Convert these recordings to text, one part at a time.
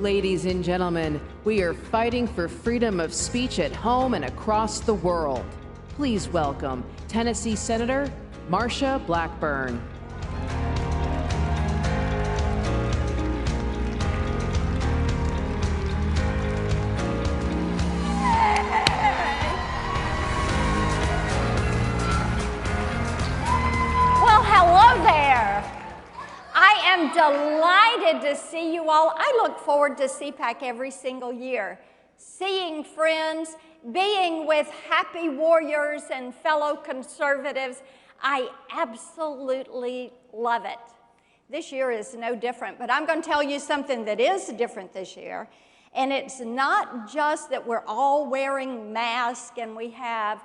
Ladies and gentlemen, we are fighting for freedom of speech at home and across the world. Please welcome Tennessee Senator Marsha Blackburn. Well, hello there. I am delighted to see you all. I look forward to CPAC every single year, seeing friends, being with happy warriors and fellow conservatives. I absolutely love it. This year is no different, but I'm going to tell you something that is different this year. And it's not just that we're all wearing masks and we have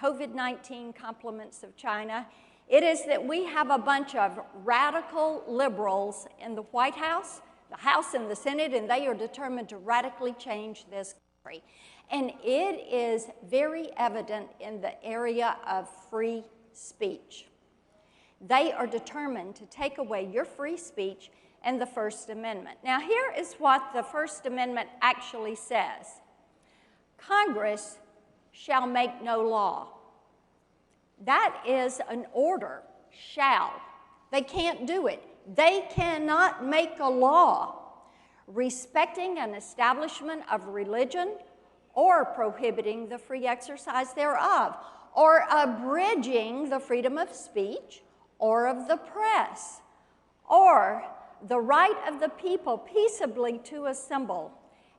COVID-19 compliments of China. It is that we have a bunch of radical liberals in the White House, the House and the Senate, and they are determined to radically change this country. And it is very evident in the area of free speech. They are determined to take away your free speech and the First Amendment. Now, here is what the First Amendment actually says. Congress shall make no law. That is an order, shall. They can't do it. They cannot make a law respecting an establishment of religion or prohibiting the free exercise thereof, or abridging the freedom of speech or of the press, or the right of the people peaceably to assemble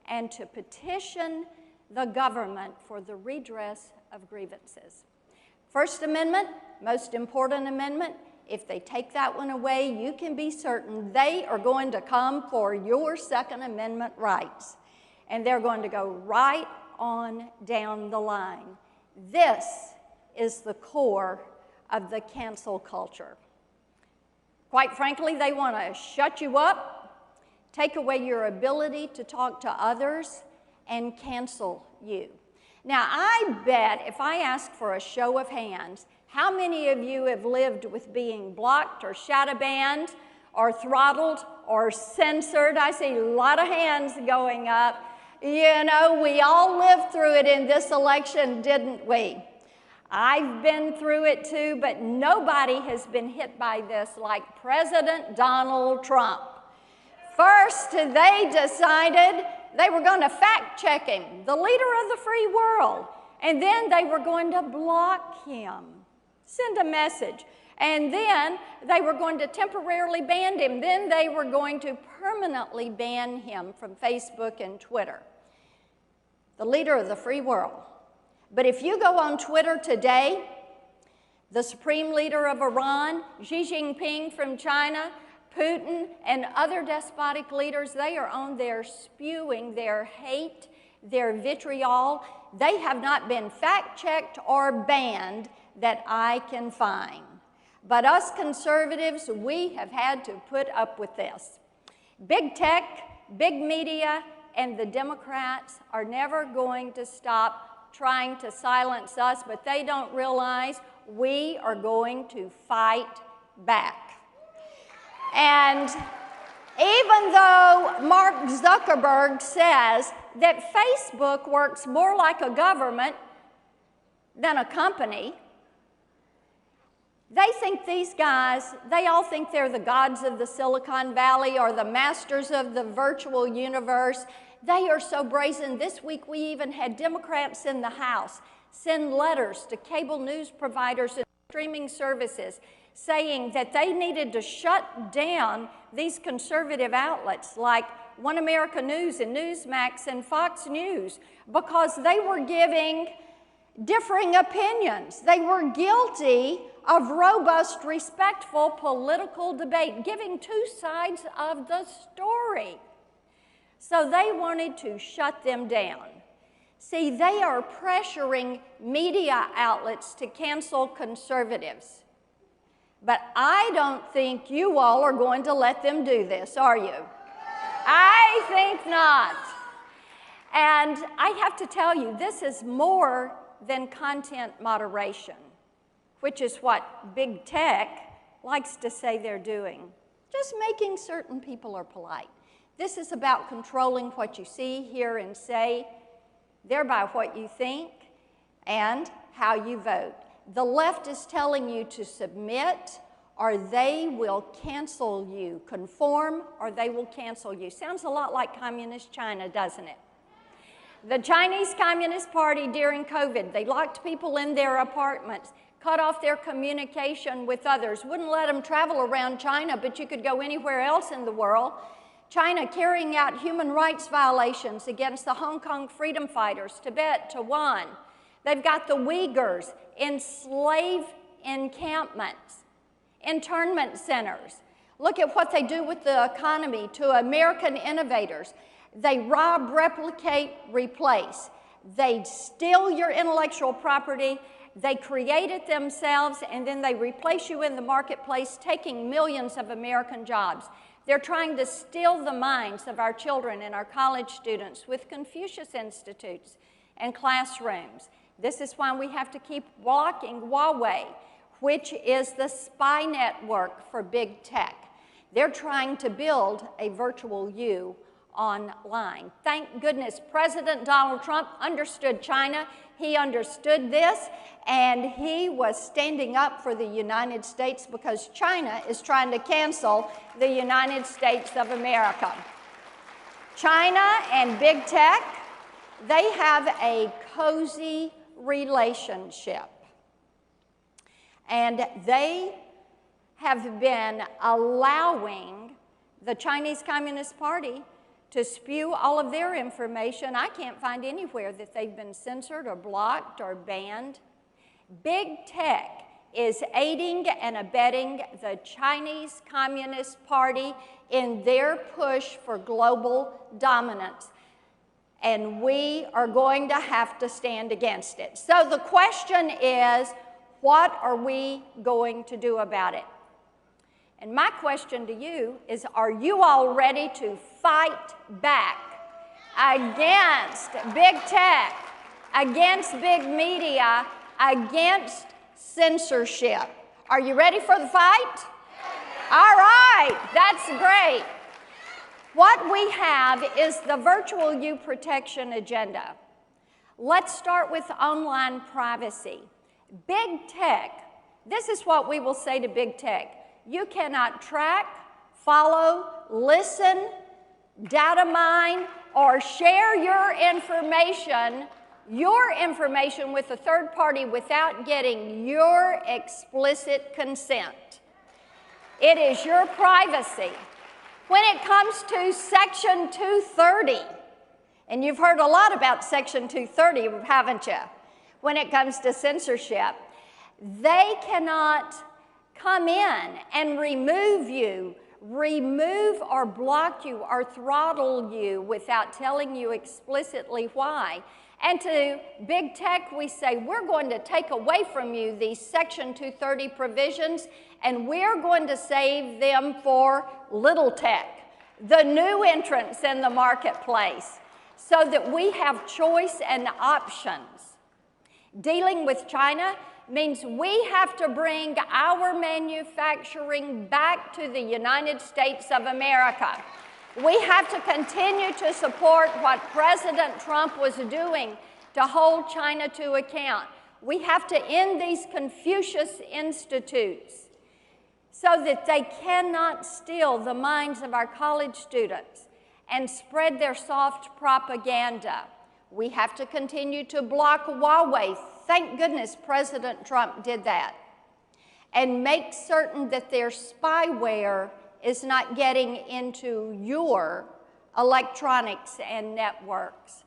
and to petition the government for the redress of grievances. First Amendment, most important amendment. If they take that one away, you can be certain they are going to come for your Second Amendment rights. And they're going to go right on down the line. This is the core of the cancel culture. Quite frankly, they want to shut you up, take away your ability to talk to others, and cancel you. Now, I bet if I ask for a show of hands, how many of you have lived with being blocked or shadow banned or throttled or censored? I see a lot of hands going up. You know, we all lived through it in this election, didn't we? I've been through it too, but nobody has been hit by this like President Donald Trump. First, they decided they were going to fact-check him, the leader of the free world, and then they were going to block him, send a message, and then they were going to temporarily ban him. Then they were going to permanently ban him from Facebook and Twitter, the leader of the free world. But if you go on Twitter today, the supreme leader of Iran, Xi Jinping from China, Putin, and other despotic leaders, they are on there spewing their hate, their vitriol. They have not been fact-checked or banned that I can find. But us conservatives, we have had to put up with this. Big tech, big media, and the Democrats are never going to stop trying to silence us, but they don't realize we are going to fight back. And even though Mark Zuckerberg says that Facebook works more like a government than a company, they think these guys, they all think they're the gods of the Silicon Valley or the masters of the virtual universe. They are so brazen. This week we even had Democrats in the House send letters to cable news providers and streaming services saying that they needed to shut down these conservative outlets like One America News and Newsmax and Fox News because they were giving differing opinions. They were guilty of robust, respectful political debate, giving two sides of the story. So they wanted to shut them down. See, they are pressuring media outlets to cancel conservatives. But I don't think you all are going to let them do this, are you? I think not. And I have to tell you, this is more than content moderation, which is what big tech likes to say they're doing. Just making certain people are polite. This is about controlling what you see, hear, and say, thereby what you think and how you vote. The left is telling you to submit or they will cancel you. Conform or they will cancel you. Sounds a lot like Communist China, doesn't it? The Chinese Communist Party during COVID, they locked people in their apartments, cut off their communication with others, wouldn't let them travel around China, but you could go anywhere else in the world. China carrying out human rights violations against the Hong Kong freedom fighters, Tibet, Taiwan. They've got the Uyghurs in slave encampments, internment centers. Look at what they do with the economy to American innovators. They rob, replicate, replace. They steal your intellectual property. They create it themselves, and then they replace you in the marketplace, taking millions of American jobs. They're trying to steal the minds of our children and our college students with Confucius Institutes and classrooms. This is why we have to keep blocking Huawei, which is the spy network for big tech. They're trying to build a virtual you online. Thank goodness President Donald Trump understood China. He understood this, and he was standing up for the United States because China is trying to cancel the United States of America. China and big tech, they have a cozy relationship. And they have been allowing the Chinese Communist Party to spew all of their information. I can't find anywhere that they've been censored or blocked or banned. Big tech is aiding and abetting the Chinese Communist Party in their push for global dominance. And we are going to have to stand against it. So the question is, what are we going to do about it? And my question to you is, are you all ready to fight back against big tech, against big media, against censorship? Are you ready for the fight? All right, that's great. What we have is the Virtual You Protection Agenda. Let's start with online privacy. Big tech, this is what we will say to big tech. You cannot track, follow, listen, data mine, or share your information with a third party without getting your explicit consent. It is your privacy. When it comes to Section 230, and you've heard a lot about Section 230, haven't you? When it comes to censorship, they cannot come in and remove you, remove or block you or throttle you without telling you explicitly why. And to big tech, we say, we're going to take away from you these Section 230 provisions, and we're going to save them for little tech, the new entrants in the marketplace, so that we have choice and options. Dealing with China means we have to bring our manufacturing back to the United States of America. We have to continue to support what President Trump was doing to hold China to account. We have to end these Confucius Institutes so that they cannot steal the minds of our college students and spread their soft propaganda. We have to continue to block Huawei. Thank goodness President Trump did that. And make certain that their spyware is not getting into your electronics and networks.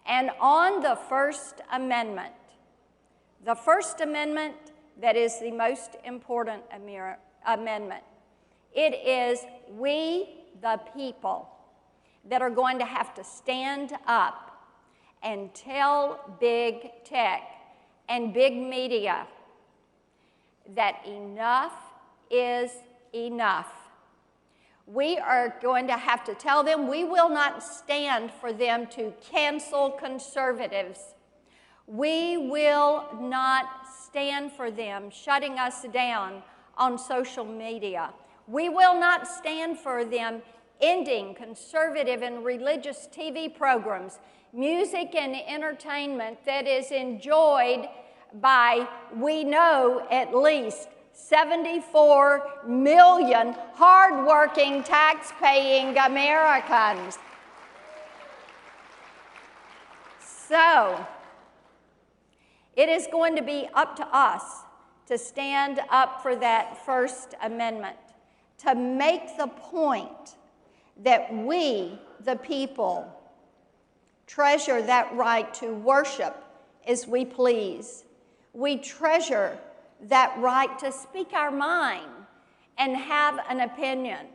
And on the First Amendment that is the most important amendment, it is we, the people, that are going to have to stand up and tell big tech and big media that enough is enough. We are going to have to tell them we will not stand for them to cancel conservatives. We will not stand for them shutting us down on social media. We will not stand for them ending conservative and religious TV programs, music and entertainment that is enjoyed by, we know, at least 74 million hardworking, tax-paying Americans. So, it is going to be up to us to stand up for that First Amendment, to make the point that we, the people, treasure that right to worship as we please. We treasure that right to speak our mind and have an opinion.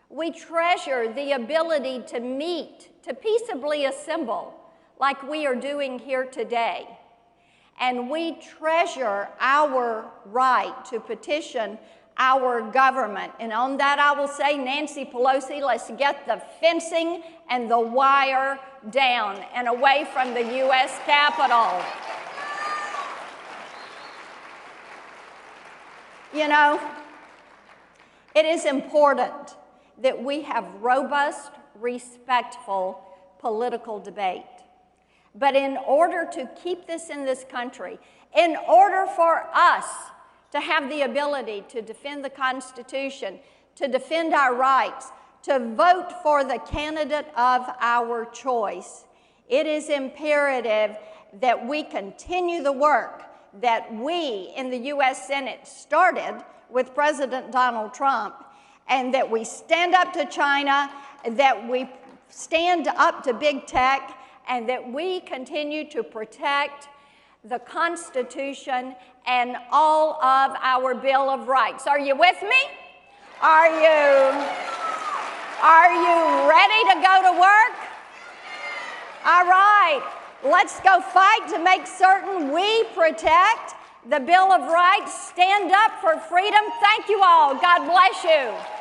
We treasure the ability to meet, to peaceably assemble, like we are doing here today. And we treasure our right to petition our government. And on that I will say, Nancy Pelosi, let's get the fencing and the wire down and away from the U.S. Capitol. You know, it is important that we have robust, respectful political debate. But in order to keep this in this country, in order for us to have the ability to defend the Constitution, to defend our rights, to vote for the candidate of our choice, it is imperative that we continue the work that we in the U.S. Senate started with President Donald Trump, and that we stand up to China, that we stand up to big tech, and that we continue to protect the Constitution and all of our Bill of Rights. Are you with me? Are you ready to go to work? All right, let's go fight to make certain we protect the Bill of Rights. Stand up for freedom. Thank you all. God bless you.